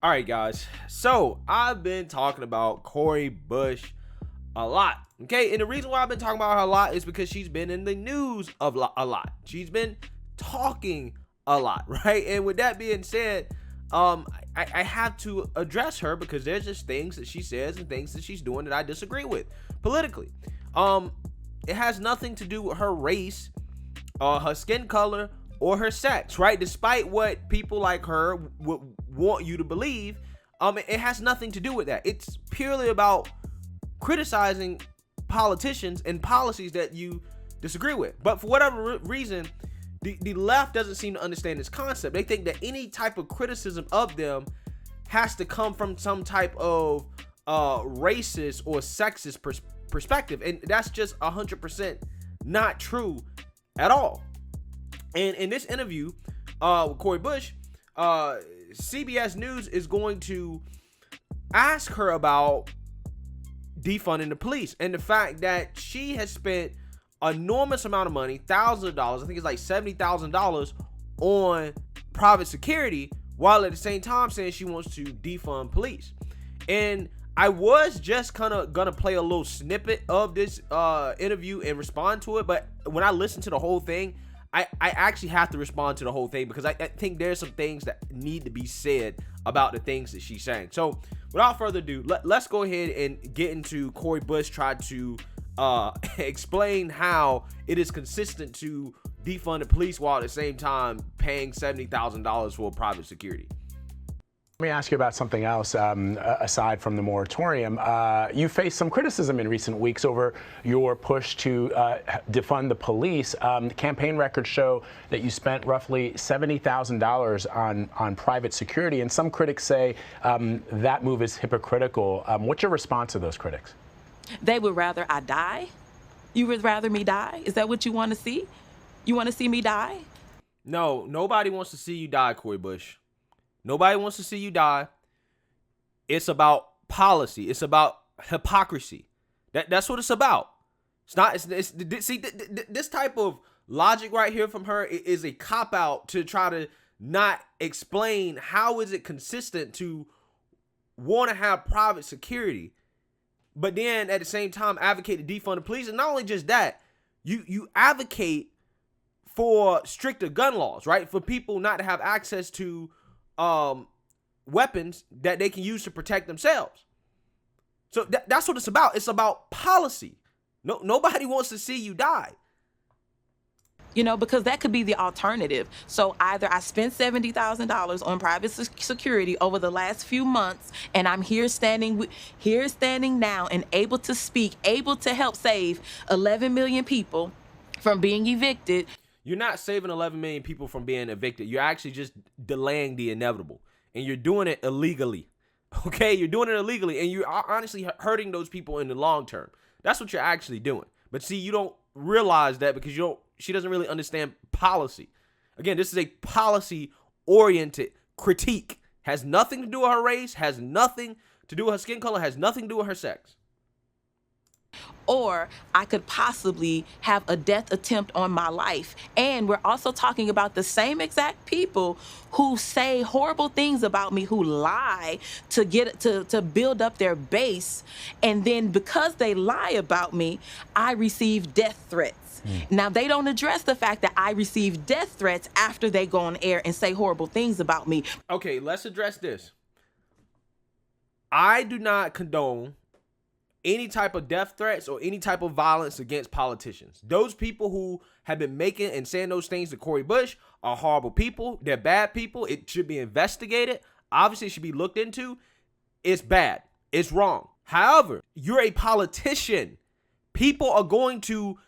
All right, guys. So I've been talking about Cori Bush a lot. Okay, and the reason why I've been talking about her a lot is because she's been in the news a lot. She's been talking a lot, right? And with that being said, I have to address her because there's just things that she says and things that she's doing that I disagree with politically. Um, it has nothing to do with her race, her skin color, or her sex, right? Despite what people like her would want you to believe, it has nothing to do with that. It's purely about criticizing politicians and policies that you disagree with. But for whatever reason, the left doesn't seem to understand this concept. They think that any type of criticism of them has to come from some type of racist or sexist perspective, and that's just 100% not true at all. And in this interview with Cori Bush, CBS News is going to ask her about defunding the police and the fact that she has spent enormous amount of money, thousands of dollars, I think it's like $70,000 on private security, while at the same time saying she wants to defund police. And I was just kind of gonna play a little snippet of this interview and respond to it, but when I listened to the whole thing, I actually have to respond to the whole thing because I think there's some things that need to be said about the things that she's saying. So without further ado, let's go ahead and get into Cori Bush trying to explain how it is consistent to defund the police while at the same time paying $70,000 for private security. Let me ask you about something else aside from the moratorium. You faced some criticism in recent weeks over your push to defund the police. Campaign records show that you spent roughly $70,000 on private security, and some critics say that move is hypocritical. What's your response to those critics? They would rather I die? You would rather me die? Is that what you want to see? You want to see me die? No, nobody wants to see you die, Cori Bush. Nobody wants to see you die. It's about policy. It's about hypocrisy. That's what it's about. It's not. See, this type of logic right here from her is a cop out to try to not explain how is it consistent to want to have private security, but then at the same time advocate to defund the police. And not only just that, you advocate for stricter gun laws, right? For people not to have access to weapons that they can use to protect themselves. So that's what it's about. It's about policy. Nobody wants to see you die. You know, because that could be the alternative. So either I spent $70,000 on private security over the last few months, and I'm here standing now and able to speak, able to help save 11 million people from being evicted. You're not saving 11 million people from being evicted. You're actually just delaying the inevitable. And you're doing it illegally. Okay? You're doing it illegally. And you're honestly hurting those people in the long term. That's what you're actually doing. But see, you don't realize that because she doesn't really understand policy. Again, this is a policy-oriented critique. Has nothing to do with her race. Has nothing to do with her skin color. Has nothing to do with her sex. Or I could possibly have a death attempt on my life. And we're also talking about the same exact people who say horrible things about me, who lie to get to build up their base. And then because they lie about me, I receive death threats. Now, they don't address the fact that I receive death threats after they go on air and say horrible things about me. Okay, let's address this. I do not condone any type of death threats or any type of violence against politicians. Those people who have been making and saying those things to Cori Bush are horrible people. They're bad people. It should be investigated. Obviously, it should be looked into. It's bad. It's wrong. However, you're a politician. People are going to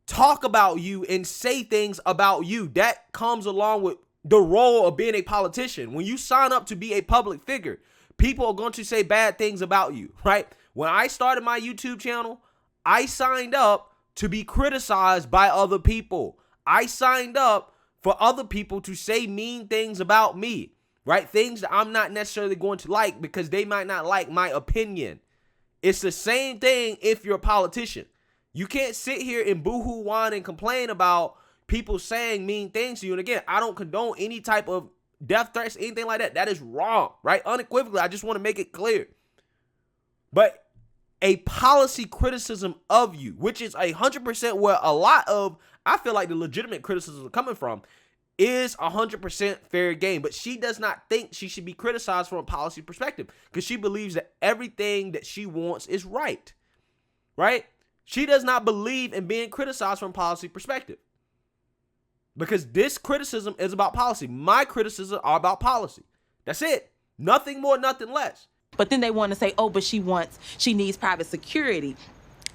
talk about you and say things about you. That comes along with the role of being a politician. When you sign up to be a public figure, people are going to say bad things about you, right? When I started my YouTube channel, I signed up to be criticized by other people. I signed up for other people to say mean things about me, right? Things that I'm not necessarily going to like because they might not like my opinion. It's the same thing if you're a politician. You can't sit here and boohoo whine and complain about people saying mean things to you. And again, I don't condone any type of death threats, anything like that, that is wrong, right? Unequivocally, I just want to make it clear. But a policy criticism of you, which is 100% where a lot of, I feel like the legitimate criticism are coming from, is 100% fair game. But she does not think she should be criticized from a policy perspective because she believes that everything that she wants is right, right? She does not believe in being criticized from a policy perspective because this criticism is about policy. My criticisms are about policy. That's it. Nothing more, nothing less. But then they want to say, oh, but she needs private security.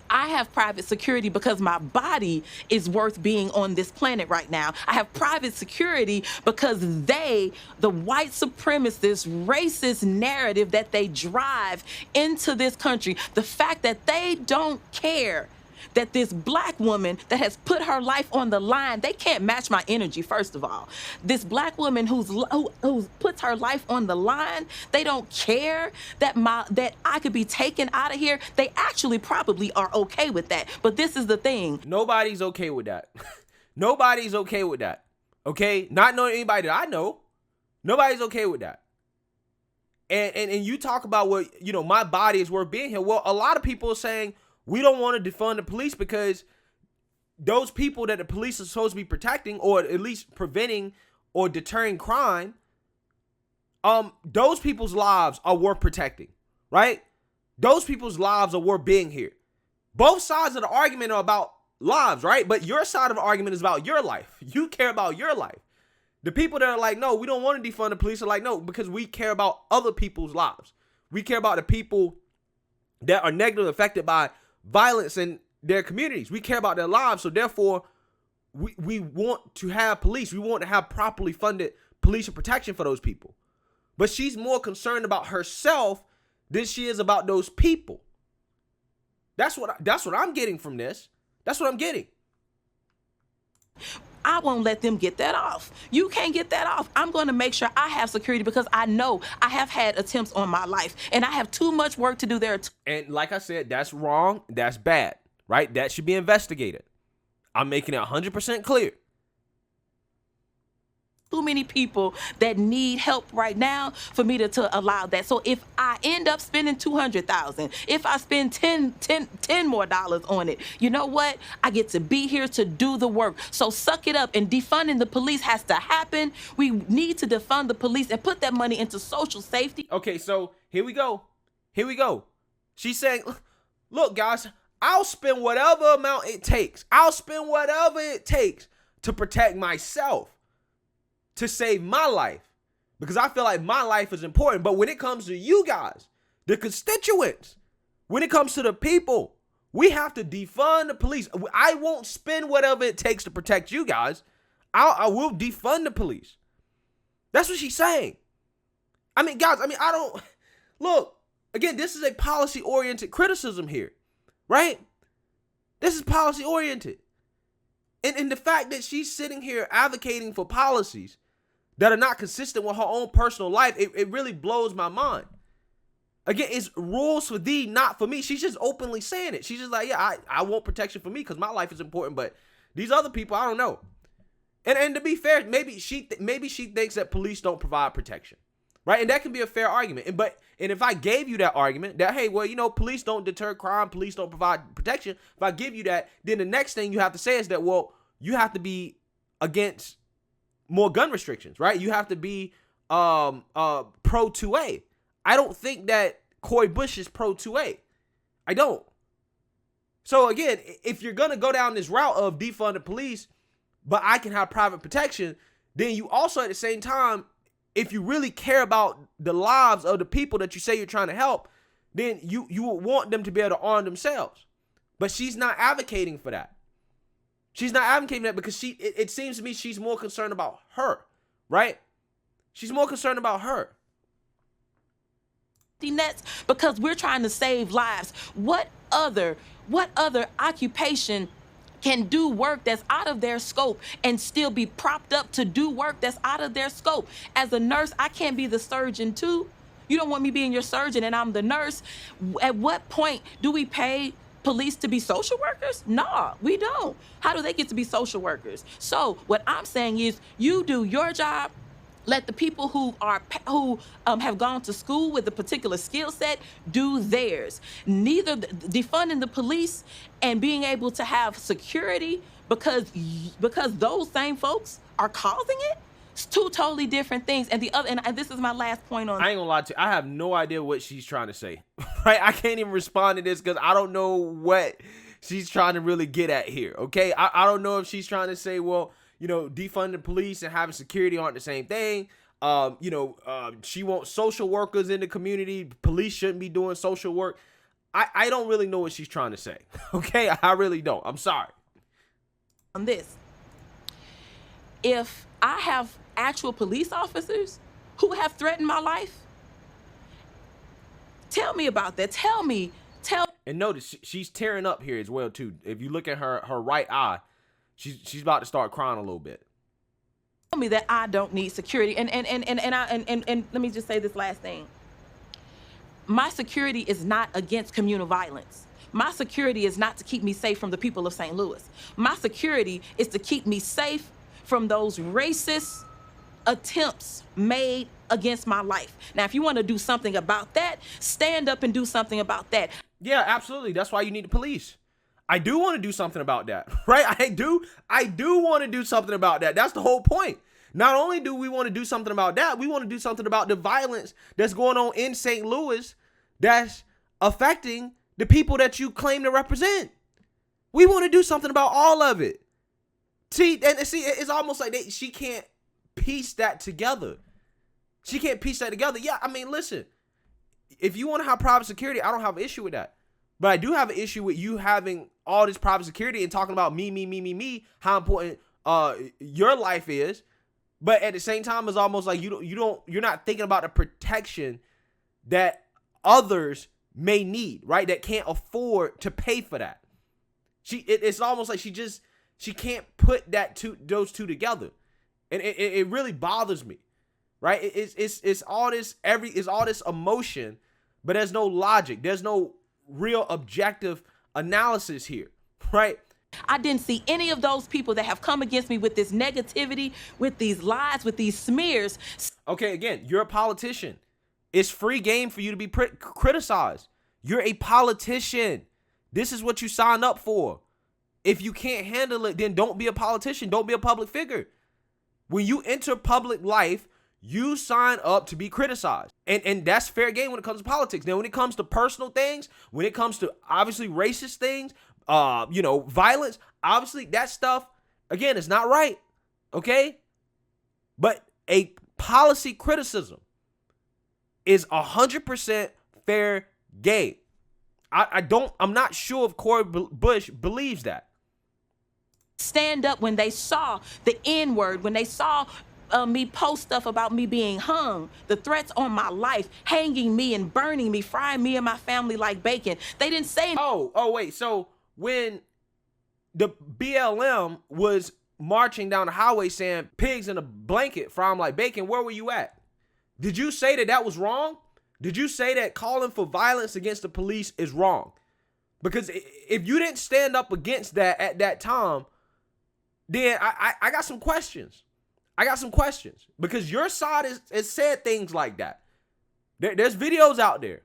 I have private security because my body is worth being on this planet right now. I have private security because the white supremacist, racist narrative that they drive into this country, the fact that they don't care that this black woman that has put her life on the line, they can't match my energy, first of all. This black woman who puts her life on the line, they don't care that I could be taken out of here. They actually probably are okay with that. But this is the thing. Nobody's okay with that. Nobody's okay with that. Okay? Not knowing anybody that I know, nobody's okay with that. And you talk about what, my body is worth being here. Well, a lot of people are saying, we don't want to defund the police because those people that the police are supposed to be protecting or at least preventing or deterring crime, those people's lives are worth protecting, right? Those people's lives are worth being here. Both sides of the argument are about lives, right? But your side of the argument is about your life. You care about your life. The people that are like, no, we don't want to defund the police are like, no, because we care about other people's lives. We care about the people that are negatively affected by violence in their communities. We care about their lives. So therefore, we want to have police. We want to have properly funded police and protection for those people. But she's more concerned about herself than she is about those people. That's what I'm getting from this. That's what I'm getting. I won't let them get that off. You can't get that off. I'm going to make sure I have security because I know I have had attempts on my life and I have too much work to do there. And like I said, that's wrong. That's bad, right? That should be investigated. I'm making it 100% clear. Too many people that need help right now for me to allow that. So if I end up spending $200,000, if I spend $10 more on it, you know what? I get to be here to do the work. So suck it up, and defunding the police has to happen. We need to defund the police and put that money into social safety. Okay, so here we go. Here we go. She's saying, look, guys, I'll spend whatever amount it takes. I'll spend whatever it takes to protect myself, to save my life, because I feel like my life is important. But when it comes to you guys, the constituents, when it comes to the people, we have to defund the police. I won't spend whatever it takes to protect you guys. I will defund the police. That's what she's saying. I mean, guys, I don't, look, again, this is a policy-oriented criticism here, right? This is policy-oriented. And the fact that she's sitting here advocating for policies that are not consistent with her own personal life, it really blows my mind. Again, it's rules for thee, not for me. She's just openly saying it. She's just like, yeah, I want protection for me because my life is important, but these other people, I don't know. And to be fair, maybe she thinks that police don't provide protection, right? And that can be a fair argument. And if I gave you that argument that, hey, well, police don't deter crime, police don't provide protection, if I give you that, then the next thing you have to say is that, well, you have to be against more gun restrictions, right? You have to be pro 2A. I don't think that Cori Bush is pro 2A. I don't. So again, if you're gonna go down this route of defund the police, but I can have private protection, then you also at the same time, if you really care about the lives of the people that you say you're trying to help, then you would want them to be able to arm themselves. But she's not advocating for that. She's not advocating that because it seems to me she's more concerned about her, right? She's more concerned about her. Nets, because we're trying to save lives. What other occupation can do work that's out of their scope and still be propped up to do work that's out of their scope? As a nurse, I can't be the surgeon too. You don't want me being your surgeon and I'm the nurse. At what point do we pay police to be social workers? No, we don't. How do they get to be social workers? So what I'm saying is you do your job, Let the people who have gone to school with a particular skill set do theirs. Neither defunding the police and being able to have security because those same folks are causing it. It's two totally different things. And this is my last point on. I ain't gonna lie to you. I have no idea what she's trying to say. Right? I can't even respond to this because I don't know what she's trying to really get at here. Okay, I don't know if she's trying to say, well, defunding police and having security aren't the same thing. She wants social workers in the community. Police shouldn't be doing social work. I don't really know what she's trying to say. Okay, I really don't. I'm sorry. On this, if I have actual police officers who have threatened my life, tell me about that. Tell me. And notice she's tearing up here as well too. If you look at her right eye, she's about to start crying a little bit. Tell me that I don't need security. And let me just say this last thing. My security is not against communal violence. My security is not to keep me safe from the people of St. Louis. My security is to keep me safe from those racist attempts made against my life. Now, if you want to do something about that, stand up and do something about that. Yeah, absolutely. That's why you need the police. I do want to do something about that, right? I do want to do something about that. That's the whole point. Not only do we want to do something about that, we want to do something about the violence that's going on in St. Louis that's affecting the people that you claim to represent. We want to do something about all of it. See, it's almost like she can't piece that together. She can't piece that together. Yeah, I mean, listen, if you want to have private security, I don't have an issue with that. But I do have an issue with you having all this private security and talking about me, how important your life is. But at the same time, it's almost like you're not thinking about the protection that others may need, right? That can't afford to pay for that. It's almost like she can't put those two together. And it really bothers me, right? It's all this emotion, but there's no logic. There's no real objective analysis here, right? I didn't see any of those people that have come against me with this negativity, with these lies, with these smears. Okay, again, you're a politician. It's free game for you to be criticized. You're a politician. This is what you signed up for. If you can't handle it, then don't be a politician. Don't be a public figure. When you enter public life, you sign up to be criticized. And that's fair game when it comes to politics. Now, when it comes to personal things, when it comes to obviously racist things, violence, obviously that stuff, again, it's not right. Okay? But a policy criticism is 100% fair game. I'm not sure if Cori Bush believes that. Stand up when they saw the N-word, when they saw me post stuff about me being hung, the threats on my life, hanging me and burning me, frying me and my family like bacon. They didn't say. Oh, wait. So when the BLM was marching down the highway saying pigs in a blanket, fry them like bacon, where were you at? Did you say that was wrong? Did you say that calling for violence against the police is wrong? Because if you didn't stand up against that at that time, then I got some questions. I got some questions because your side has said things like that. There's videos out there.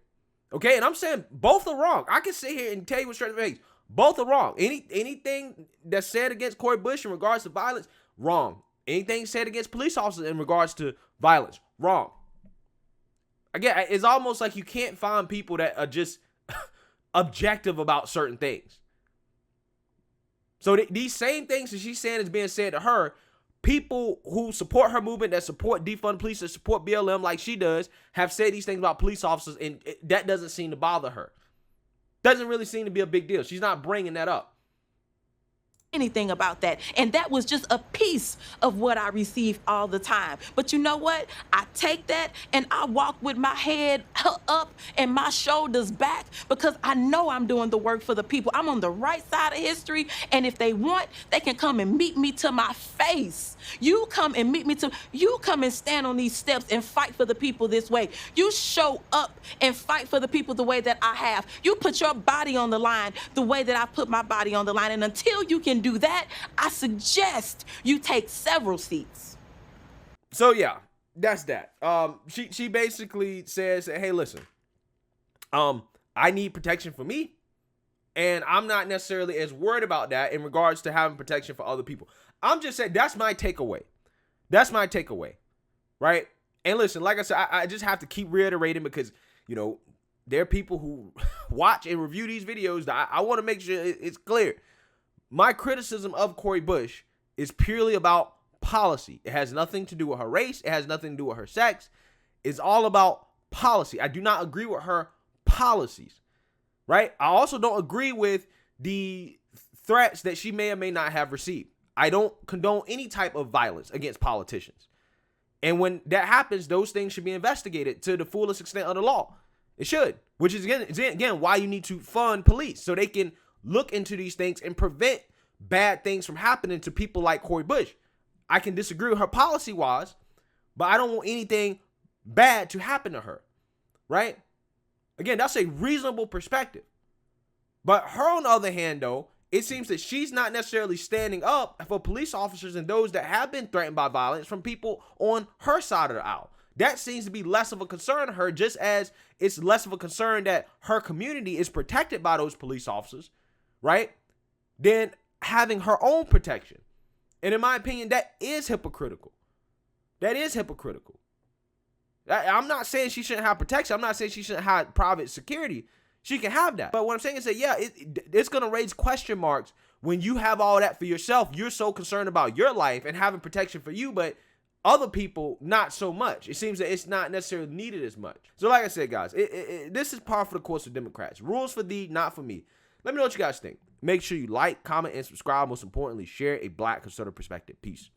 Okay. And I'm saying both are wrong. I can sit here and tell you with straight face. Both are wrong. Anything that's said against Cori Bush in regards to violence, wrong. Anything said against police officers in regards to violence, wrong. Again, it's almost like you can't find people that are just objective about certain things. So these same things that she's saying is being said to her. People who support her movement, that support defund police, that support BLM like she does, have said these things about police officers, and that doesn't seem to bother her. Doesn't really seem to be a big deal. She's not bringing that up. Anything about that. And that was just a piece of what I receive all the time. But you know what? I take that and I walk with my head up and my shoulders back because I know I'm doing the work for the people. I'm on the right side of history. And if they want, they can come and meet me to my face. You come and stand on these steps and fight for the people this way. You show up and fight for the people the way that I have. You put your body on the line the way that I put my body on the line. And until you can do that, I suggest you take several seats. So yeah, that's that. She basically says that, hey, listen, I need protection for me, and I'm not necessarily as worried about that in regards to having protection for other people. I'm just saying that's my takeaway. That's my takeaway, right? And listen, like I said, I just have to keep reiterating because, you know, there are people who watch and review these videos that I want to make sure it's clear. My criticism of Cori Bush is purely about policy. It has nothing to do with her race. It has nothing to do with her sex. It's all about policy. I do not agree with her policies, right? I also don't agree with the threats that she may or may not have received. I don't condone any type of violence against politicians. And when that happens, those things should be investigated to the fullest extent of the law. It should, which is again why you need to fund police so they can look into these things and prevent bad things from happening to people like Cori Bush. I can disagree with her policy-wise, but I don't want anything bad to happen to her, right? Again, that's a reasonable perspective. But her, on the other hand, though, it seems that she's not necessarily standing up for police officers and those that have been threatened by violence from people on her side of the aisle. That seems to be less of a concern to her, just as it's less of a concern that her community is protected by those police officers, right? Than having her own protection. And in my opinion, that is hypocritical. That is hypocritical. I'm not saying she shouldn't have protection. I'm not saying she shouldn't have private security. She can have that. But what I'm saying is that, yeah, it's going to raise question marks when you have all that for yourself. You're so concerned about your life and having protection for you, but other people, not so much. It seems that it's not necessarily needed as much. So like I said, guys, this is par for the course of Democrats. Rules for thee, not for me. Let me know what you guys think. Make sure you like, comment, and subscribe. Most importantly, share a Black conservative perspective. Peace.